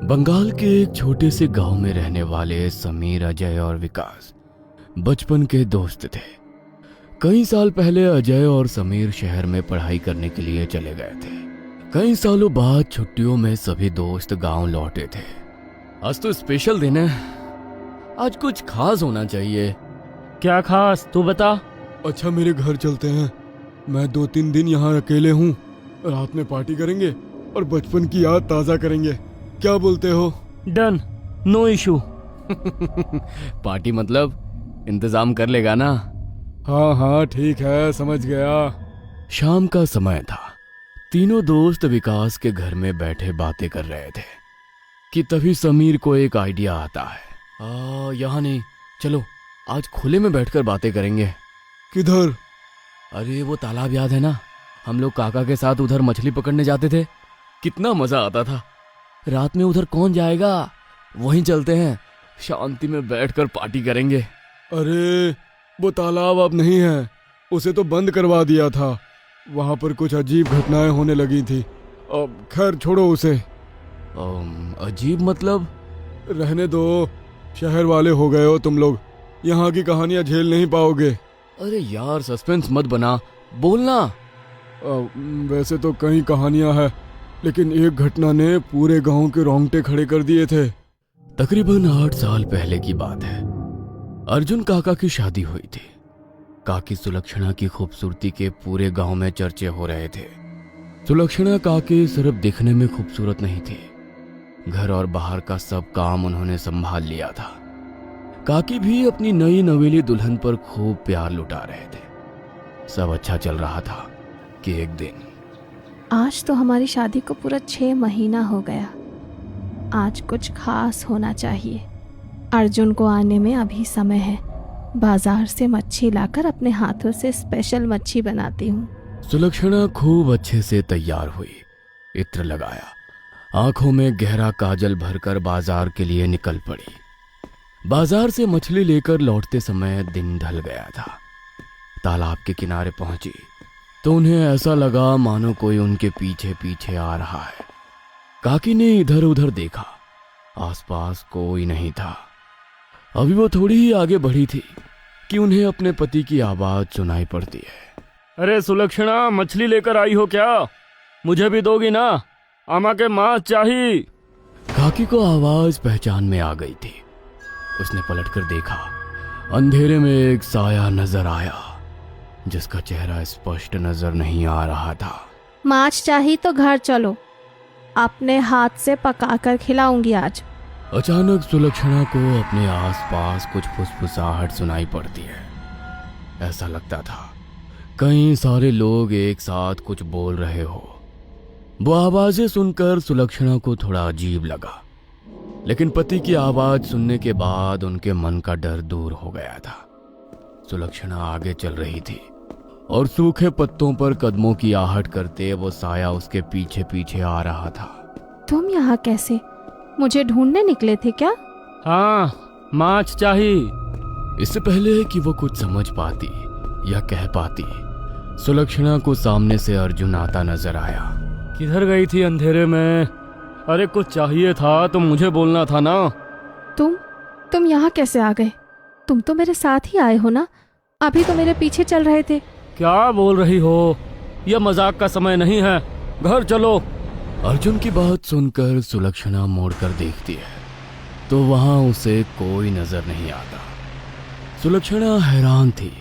बंगाल के एक छोटे से गांव में रहने वाले समीर, अजय और विकास बचपन के दोस्त थे। कई साल पहले अजय और समीर शहर में पढ़ाई करने के लिए चले गए थे। कई सालों बाद छुट्टियों में सभी दोस्त गांव लौटे थे। आज तो स्पेशल दिन है, आज कुछ खास होना चाहिए। क्या खास, तू बता। अच्छा मेरे घर चलते हैं, मैं 2-3 दिन यहाँ अकेले हूँ। रात में पार्टी करेंगे और बचपन की याद ताज़ा करेंगे, क्या बोलते हो? Done, no issue. पार्टी मतलब इंतजाम कर लेगा ना? हाँ हाँ ठीक है, समझ गया। शाम का समय था। तीनों दोस्त विकास के घर में बैठे बातें कर रहे थे कि तभी समीर को एक आइडिया आता है। यहाँ नहीं, चलो आज खुले में बैठकर बातें करेंगे। किधर? अरे वो तालाब याद है ना, हम लोग काका के साथ उधर मछली पकड़ने जाते थे, कितना मजा आता था। रात में उधर कौन जाएगा, वहीं चलते हैं, शांति में बैठकर पार्टी करेंगे। अरे वो तालाब अब नहीं है, उसे तो बंद करवा दिया था। वहाँ पर कुछ अजीब घटनाएं होने लगी थी। अब खैर छोड़ो उसे। अजीब मतलब? रहने दो, शहर वाले हो गए हो तुम लोग, यहाँ की कहानियाँ झेल नहीं पाओगे। अरे यार सस्पेंस मत बना, बोलना। वैसे तो कई कहानियां हैं, लेकिन एक घटना ने पूरे गांव के रोंगटे खड़े कर दिए थे। तकरीबन 8 साल पहले की बात है। अर्जुन काका की शादी हुई थी। काकी सुलक्षणा की खूबसूरती के पूरे गांव में चर्चे हो रहे थे। सुलक्षणा काकी सिर्फ दिखने में खूबसूरत नहीं थी, घर और बाहर का सब काम उन्होंने संभाल लिया था। काकी भी अपनी नई नवेली दुल्हन पर खूब प्यार लुटा रहे थे। सब अच्छा चल रहा था कि एक दिन, आज तो हमारी शादी को पूरा 6 महीना हो गया। आज कुछ खास होना चाहिए। अर्जुन को आने में अभी समय है। बाजार से मच्छी लाकर अपने हाथों से स्पेशल मच्छी बनाती हूँ। सुलक्षणा खूब अच्छे से तैयार हुई, इत्र लगाया, आंखों में गहरा काजल भरकर बाजार के लिए निकल पड़ी। बाजार से मछली लेकर लौटते समय दिन ढल गया था। तालाब के किनारे पहुंची तो उन्हें ऐसा लगा मानो कोई उनके पीछे पीछे आ रहा है। काकी ने इधर उधर देखा, आसपास कोई नहीं था। अभी वो थोड़ी ही आगे बढ़ी थी कि उन्हें अपने पति की आवाज सुनाई पड़ती है। अरे सुलक्षणा, मछली लेकर आई हो क्या? मुझे भी दोगी ना? आमा के मांस चाहिए। काकी को आवाज पहचान में आ गई थी। उसने पलटकर देखा, अंधेरे में एक साया नजर आया जिसका चेहरा स्पष्ट नजर नहीं आ रहा था। माछ चाहिए तो घर चलो, अपने हाथ से पकाकर खिलाऊंगी आज। अचानक सुलक्षणा को अपने आसपास कुछ फुसफुसाहट सुनाई पड़ती है। ऐसा लगता था कई सारे लोग एक साथ कुछ बोल रहे हो। वो आवाजें सुनकर सुलक्षणा को थोड़ा अजीब लगा, लेकिन पति की आवाज सुनने के बाद उनके मन का डर दूर हो गया था। सुलक्षणा आगे चल रही थी और सूखे पत्तों पर कदमों की आहट करते वो साया उसके पीछे पीछे आ रहा था। तुम यहाँ कैसे? मुझे ढूंढने निकले थे क्या? हाँ, माछ चाहिए। इससे पहले कि वो कुछ समझ पाती या कह पाती, सुलक्षणा को सामने से अर्जुन आता नजर आया। किधर गई थी अंधेरे में? अरे कुछ चाहिए था तो मुझे बोलना था ना। तुम यहाँ कैसे आ गए? तुम तो मेरे साथ ही आए हो ना, अभी तो मेरे पीछे चल रहे थे। क्या बोल रही हो? यह मजाक का समय नहीं है, घर चलो। अर्जुन की बात सुनकर सुलक्षणा मोड़कर देखती है तो वहां उसे कोई नजर नहीं आता। सुलक्षणा हैरान थी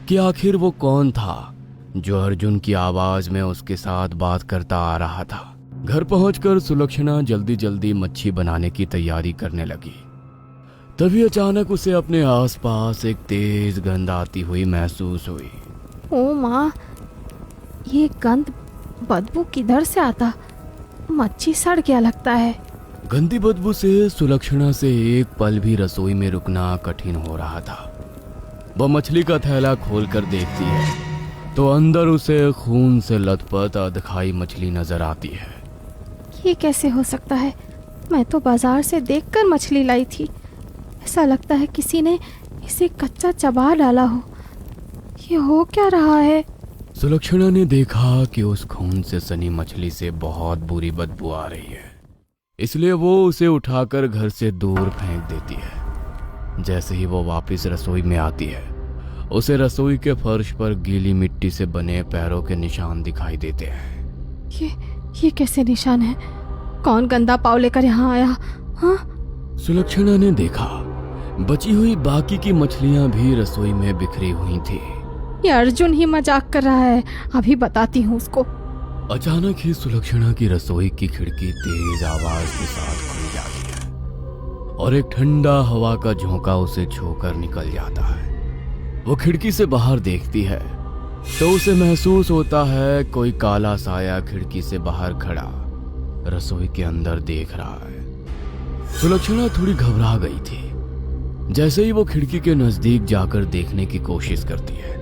कि आखिर वो कौन था जो अर्जुन की आवाज में उसके साथ बात करता आ रहा था। घर पहुंचकर सुलक्षणा जल्दी जल्दी मच्छी बनाने की तैयारी करने लगी। तभी अचानक उसे अपने आसपास एक तेज गंध आती हुई महसूस हुई। ओ माँ, ये गंध, बदबू किधर से आता? मच्छी सड़ गया लगता है। गंदी बदबू से सुलक्षणा से एक पल भी रसोई में रुकना कठिन हो रहा था। वह मछली का थैला खोलकर देखती है तो अंदर उसे खून से लथपथ अधखाई मछली नजर आती है। ये कैसे हो सकता है? मैं तो बाजार से देखकर मछली लाई थी। ऐसा लगता है किसी ने इसे कच्चा चबा डाला हो। ये हो क्या रहा है? सुलक्षणा ने देखा कि उस खून से सनी मछली से बहुत बुरी बदबू आ रही है। इसलिए वो उसे उठाकर घर से दूर फेंक देती है। जैसे ही वो वापस रसोई में आती है, उसे रसोई के फर्श पर गीली मिट्टी से बने पैरों के निशान दिखाई देते हैं। ये कैसे निशान है? कौन गंदा पाँव लेकर यहाँ आया? हाँ? सुलक्षणा ने देखा बची हुई बाकी की मछलियां भी रसोई में बिखरी हुई थी। ये अर्जुन ही मजाक कर रहा है, अभी बताती हूँ उसको। अचानक ही सुलक्षणा की रसोई की खिड़की तेज आवाज के साथ खुल जाती है और एक ठंडा हवा का झोंका उसे छूकर निकल जाता है। वो खिड़की से बाहर देखती है तो उसे महसूस होता है कोई काला साया खिड़की से बाहर खड़ा रसोई के अंदर देख रहा है। सुलक्षणा थोड़ी घबरा गई थी। जैसे ही वो खिड़की के नजदीक जाकर देखने की कोशिश करती है,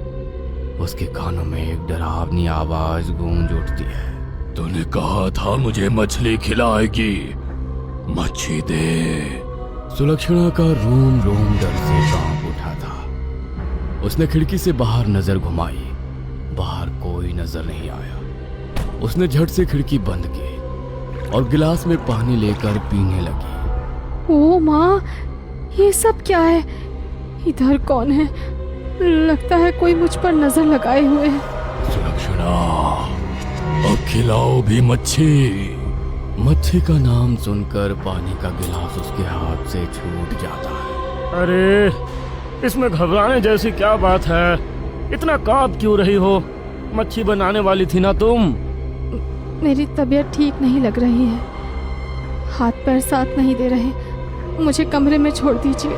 उसके कानों में एक डरावनी आवाज गूंज उठती है। तूने कहा था मुझे मछली खिलाएगी, मच्छी दे। सुलक्षणा का रोम रोम डर से कांप उठा था। उसने खिड़की से बाहर नजर घुमाई, बाहर कोई नजर नहीं आया। उसने झट से खिड़की बंद की और गिलास में पानी लेकर पीने लगी। ओ माँ, ये सब क्या है? इधर कौन है? लगता है कोई मुझ पर नजर लगाए हुए है। सुलक्षणा, अब खिलाओ भी मच्छी। मच्छी का नाम सुनकर पानी का गिलास उसके हाथ से छूट जाता है। अरे इसमें घबराने जैसी क्या बात है? इतना कांप क्यों रही हो? मच्छी बनाने वाली थी ना तुम? मेरी तबीयत ठीक नहीं लग रही है, हाथ पैर साथ नहीं दे रहे, मुझे कमरे में छोड़ दीजिए।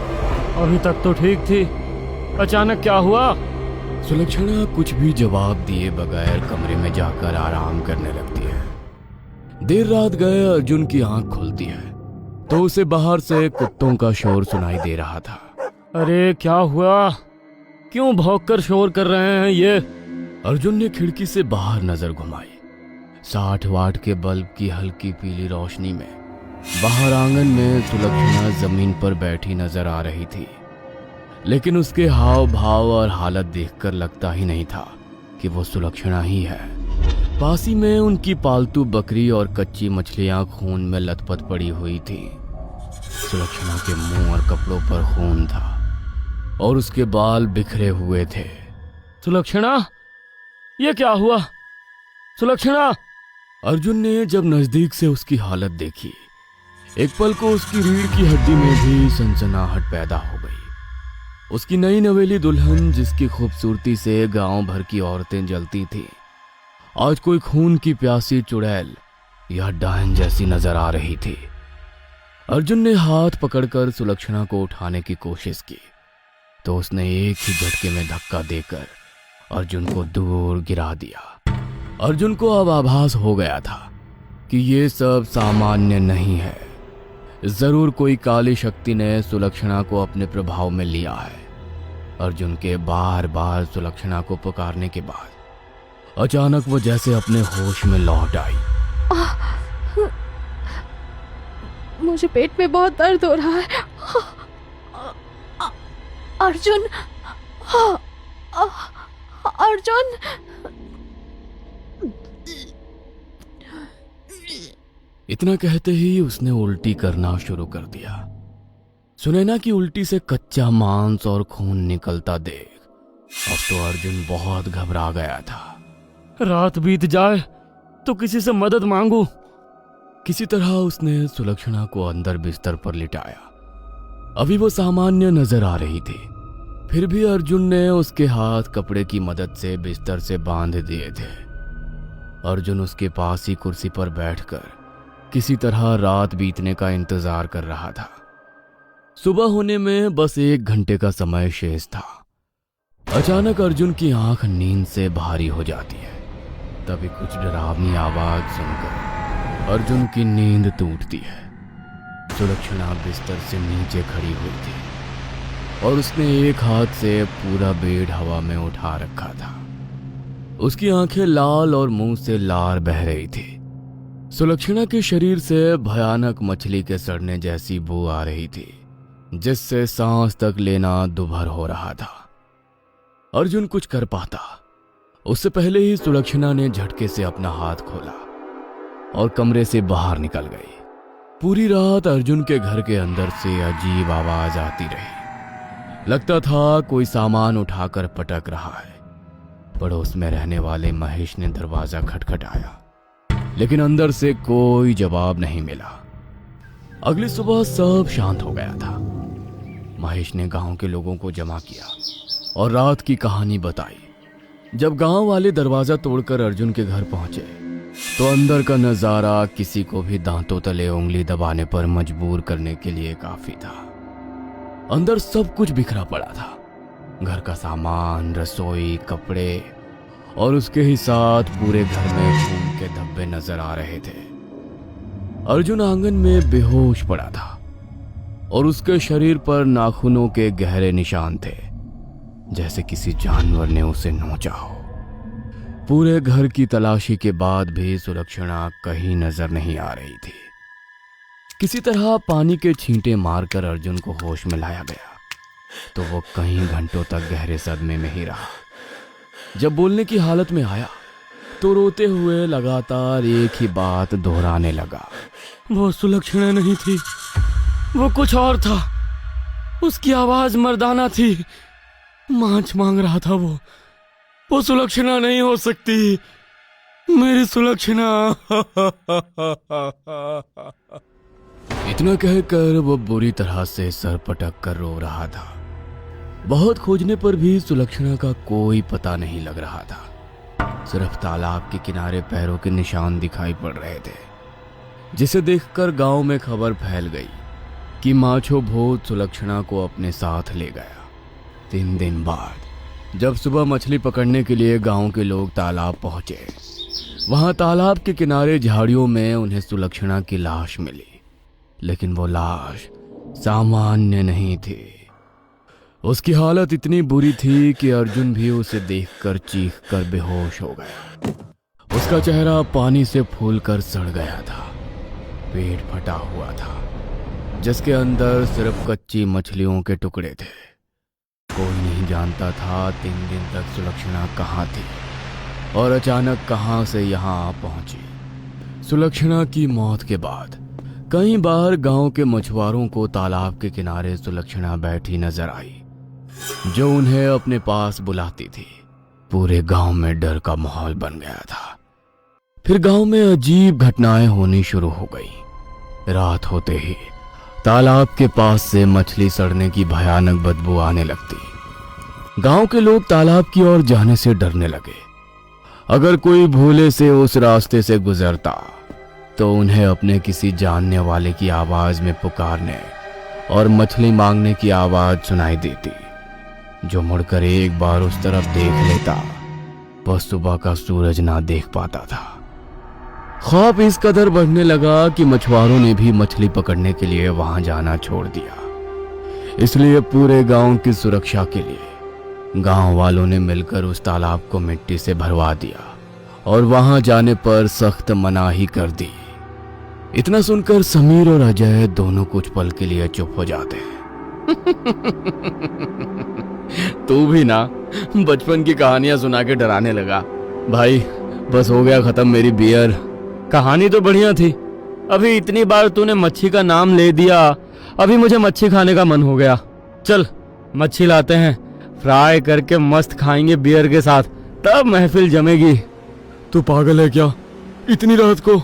अभी तक तो ठीक थी, अचानक क्या हुआ? सुलक्षणा कुछ भी जवाब दिए बगैर कमरे में जाकर आराम करने लगती है। देर रात गए अर्जुन की आंख खुलती है तो उसे बाहर से कुत्तों का शोर सुनाई दे रहा था। अरे क्या हुआ? क्यों भौंककर शोर कर रहे हैं ये? अर्जुन ने खिड़की से बाहर नजर घुमाई। 60 वाट के बल्ब की हल्की पीली रोशनी में बाहर आंगन में सुलक्षणा जमीन पर बैठी नजर आ रही थी, लेकिन उसके हाव भाव और हालत देखकर लगता ही नहीं था कि वो सुलक्षणा ही है। पास ही में उनकी पालतू बकरी और कच्ची मछलियां खून में लथपथ पड़ी हुई थी। सुलक्षणा के मुंह और कपड़ों पर खून था और उसके बाल बिखरे हुए थे। सुलक्षणा, ये क्या हुआ? सुलक्षणा! अर्जुन ने जब नजदीक से उसकी हालत देखी, एक पल को उसकी रीढ़ की हड्डी में भी सनसनाहट पैदा हो गई। उसकी नई नवेली दुल्हन, जिसकी खूबसूरती से गांव भर की औरतें जलती थी, आज कोई खून की प्यासी चुड़ैल या डायन जैसी नजर आ रही थी। अर्जुन ने हाथ पकड़कर सुलक्षणा को उठाने की कोशिश की तो उसने एक ही झटके में धक्का देकर अर्जुन को दूर गिरा दिया। अर्जुन को अब आभास हो गया था कि ये सब सामान्य नहीं है। जरूर कोई काली शक्ति ने सुलक्षणा को अपने प्रभाव में लिया है। अर्जुन के बार बार सुलक्षणा को पुकारने के बाद अचानक वो जैसे अपने होश में लौट आई। मुझे पेट में बहुत दर्द हो रहा है। अर्जुन, अर्जुन! इतना कहते ही उसने उल्टी करना शुरू कर दिया। सुनैना की उल्टी से कच्चा मांस और खून निकलता देख अब तो अर्जुन बहुत घबरा गया था। रात बीत जाए तो किसी से मदद मांगू। किसी तरह उसने सुलक्षणा को अंदर बिस्तर पर लिटाया। अभी वो सामान्य नजर आ रही थी, फिर भी अर्जुन ने उसके हाथ कपड़े की मदद से बिस्तर से बांध दिए थे। अर्जुन उसके पास ही कुर्सी पर बैठकर किसी तरह रात बीतने का इंतजार कर रहा था। सुबह होने में बस 1 घंटे का समय शेष था। अचानक अर्जुन की आंख नींद से भारी हो जाती है। तभी कुछ डरावनी आवाज सुनकर अर्जुन की नींद टूटती है। सुलक्षणा बिस्तर से नीचे खड़ी हुई थी और उसने एक हाथ से पूरा बेड हवा में उठा रखा था। उसकी आंखें लाल और मुंह से लार बह रही थी। सुलक्षणा के शरीर से भयानक मछली के सड़ने जैसी बू आ रही थी, जिससे सांस तक लेना दुभर हो रहा था। अर्जुन कुछ कर पाता उससे पहले ही सुलक्षणा ने झटके से अपना हाथ खोला और कमरे से बाहर निकल गई। पूरी रात अर्जुन के घर के अंदर से अजीब आवाज आती रही। लगता था कोई सामान उठाकर पटक रहा है। पड़ोस में रहने वाले महेश ने दरवाजा खटखटाया, लेकिन अंदर से कोई जवाब नहीं मिला। अगली सुबह सब शांत हो गया था। महेश ने गांव के लोगों को जमा किया और रात की कहानी बताई। जब गांव वाले दरवाजा तोड़कर अर्जुन के घर पहुंचे तो अंदर का नजारा किसी को भी दांतों तले उंगली दबाने पर मजबूर करने के लिए काफी था। अंदर सब कुछ बिखरा पड़ा था। घर का सामान, रसोई, कपड़े और उसके ही साथ पूरे घर में खून के धब्बे नजर आ रहे थे। अर्जुन आंगन में बेहोश पड़ा था और उसके शरीर पर नाखूनों के गहरे निशान थे, जैसे किसी जानवर ने उसे नोचा हो। पूरे घर की तलाशी के बाद भी सुलक्षणा कहीं नजर नहीं आ रही थी। किसी तरह पानी के छींटे मारकर अर्जुन को होश में लाया गया तो वो कई घंटों तक गहरे सदमे में ही रहा। जब बोलने की हालत में आया तो रोते हुए लगातार एक ही बात दोहराने लगा। वो सुलक्षणा नहीं थी, वो कुछ और था। उसकी आवाज मर्दाना थी। मांस मांग रहा था वो सुलक्षणा नहीं हो सकती, मेरी सुलक्षणा। इतना कहकर वो बुरी तरह से सर पटक कर रो रहा था। बहुत खोजने पर भी सुलक्षणा का कोई पता नहीं लग रहा था। सिर्फ तालाब के किनारे पैरों के निशान दिखाई पड़ रहे थे, जिसे देखकर गांव में खबर फैल गई कि माछो भूत सुलक्षणा को अपने साथ ले गया। 3 दिन बाद जब सुबह मछली पकड़ने के लिए गांव के लोग तालाब पहुंचे, वहां तालाब के किनारे झाड़ियों में उन्हें सुलक्षणा की लाश मिली। लेकिन वो लाश सामान्य नहीं थी। उसकी हालत इतनी बुरी थी कि अर्जुन भी उसे देखकर चीखकर बेहोश हो गया। उसका चेहरा पानी से फूलकर सड़ गया था। पेट फटा हुआ था, जिसके अंदर सिर्फ कच्ची मछलियों के टुकड़े थे। कोई नहीं जानता था 3 दिन तक सुलक्षणा कहाँ थी और अचानक कहाँ से यहाँ आ पहुंची। सुलक्षणा की मौत के बाद कई बार गांव के मछुआरों को तालाब के किनारे सुलक्षणा बैठी नजर आई, जो उन्हें अपने पास बुलाती थी। पूरे गांव में डर का माहौल बन गया था। फिर गांव में अजीब घटनाएं होनी शुरू हो गई। रात होते ही तालाब के पास से मछली सड़ने की भयानक बदबू आने लगती। गांव के लोग तालाब की ओर जाने से डरने लगे। अगर कोई भूले से उस रास्ते से गुजरता तो उन्हें अपने किसी जानने वाले की आवाज में पुकारने और मछली मांगने की आवाज सुनाई देती। जो मुड़कर एक बार उस तरफ देख लेता वह सुबह का सूरज ना देख पाता था। खौफ इस कदर बढ़ने लगा कि मछुआरों ने भी मछली पकड़ने के लिए वहां जाना छोड़ दिया। इसलिए पूरे गांव की सुरक्षा के लिए गांव वालों ने मिलकर उस तालाब को मिट्टी से भरवा दिया और वहां जाने पर सख्त मनाही कर दी। इतना सुनकर समीर और अजय दोनों कुछ पल के लिए चुप हो जाते हैं। तू भी ना बचपन की कहानियां सुना के डराने लगा। भाई बस हो गया खत्म मेरी बियर। कहानी तो बढ़िया थी। अभी इतनी बार तूने मच्छी का नाम ले दिया, अभी मुझे मच्छी खाने का मन हो गया। चल मच्छी लाते हैं, फ्राई करके मस्त खाएंगे बियर के साथ, तब महफिल जमेगी। तू पागल है क्या, इतनी रात को?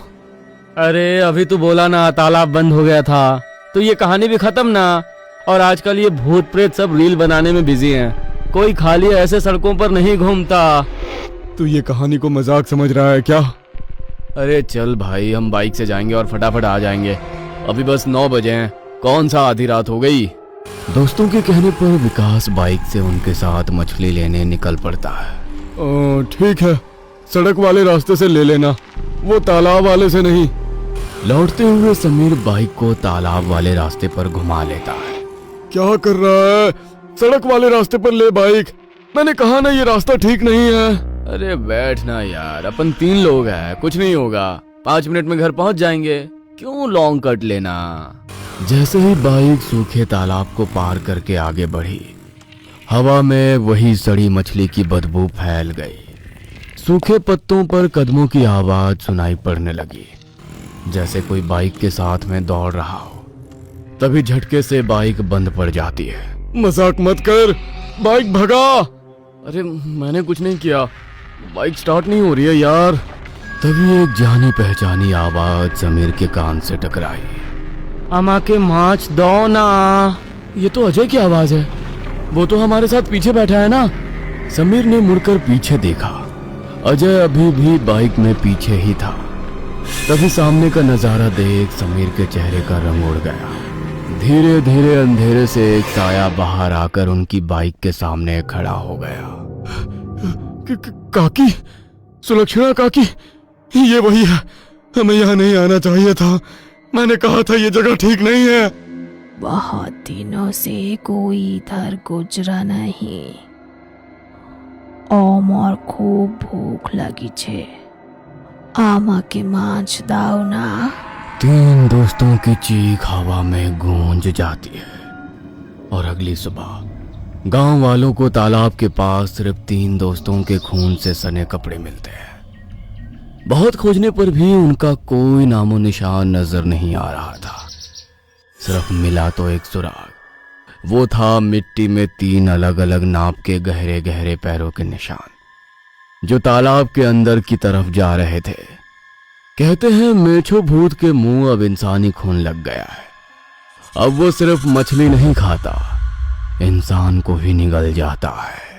अरे अभी तू बोला ना तालाब बंद हो गया था, तो ये कहानी भी खत्म ना। और आजकल ये भूत प्रेत सब रील बनाने में बिजी हैं। कोई खाली ऐसे सड़कों पर नहीं घूमता। तू ये कहानी को मजाक समझ रहा है क्या? अरे चल भाई, हम बाइक से जाएंगे और फटाफट आ जाएंगे। अभी बस 9 बजे हैं, कौन सा आधी रात हो गई। दोस्तों के कहने पर विकास बाइक से उनके साथ मछली लेने निकल पड़ता है। ठीक है, सड़क वाले रास्ते से ले लेना, वो तालाब वाले से नहीं। लौटते हुए समीर बाइक को तालाब वाले रास्ते पर घुमा लेता है। क्या कर रहा है? सड़क वाले रास्ते पर ले बाइक। मैंने कहा ना ये रास्ता ठीक नहीं है। अरे बैठ ना यार, अपन 3 लोग हैं, कुछ नहीं होगा। 5 मिनट में घर पहुंच जाएंगे, क्यों लॉन्ग कट लेना। जैसे ही बाइक सूखे तालाब को पार करके आगे बढ़ी, हवा में वही सड़ी मछली की बदबू फैल गई। सूखे पत्तों पर कदमों की आवाज सुनाई पड़ने लगी। जैसे कोई बाइक के साथ में दौड़ रहा हो। तभी झटके से बाइक बंद पड़ जाती है। मजाक मत कर, बाइक भगा। अरे मैंने कुछ नहीं किया, बाइक स्टार्ट नहीं हो रही है यार। तभी एक जानी पहचानी आवाज समीर के कान से टकराई। अमा के माछ दो ना। ये तो अजय की आवाज है, वो तो हमारे साथ पीछे बैठा है ना। समीर ने मुड़कर पीछे देखा, अजय अभी भी बाइक में पीछे ही था। तभी सामने का नजारा देख समीर के चेहरे का रंग उड़ गया। धीरे धीरे अंधेरे से एक साया बाहर आकर उनकी बाइक के सामने खड़ा हो गया। काकी, सुलक्षणा काकी, ये वही है। हमें यहाँ नहीं आना चाहिए था। मैंने कहा था ये जगह ठीक नहीं है। बहुत दिनों से कोई इधर गुजरा नहीं। और खूब भूख लगी छे। आमा के माछ दाओ ना। 3 दोस्तों की चीख हवा में गूंज जाती है और अगली सुबह गांव वालों को तालाब के पास सिर्फ 3 दोस्तों के खून से सने कपड़े मिलते हैं। बहुत खोजने पर भी उनका कोई नामो निशान नजर नहीं आ रहा था। सिर्फ मिला तो एक सुराग। वो था मिट्टी में 3 अलग अलग नाप के गहरे गहरे पैरों के निशान जो तालाब के अंदर की तरफ जा रहे थे। कहते हैं मेछो भूत के मुंह अब इंसानी खून लग गया है। अब वो सिर्फ मछली नहीं खाता, इंसान को ही निगल जाता है।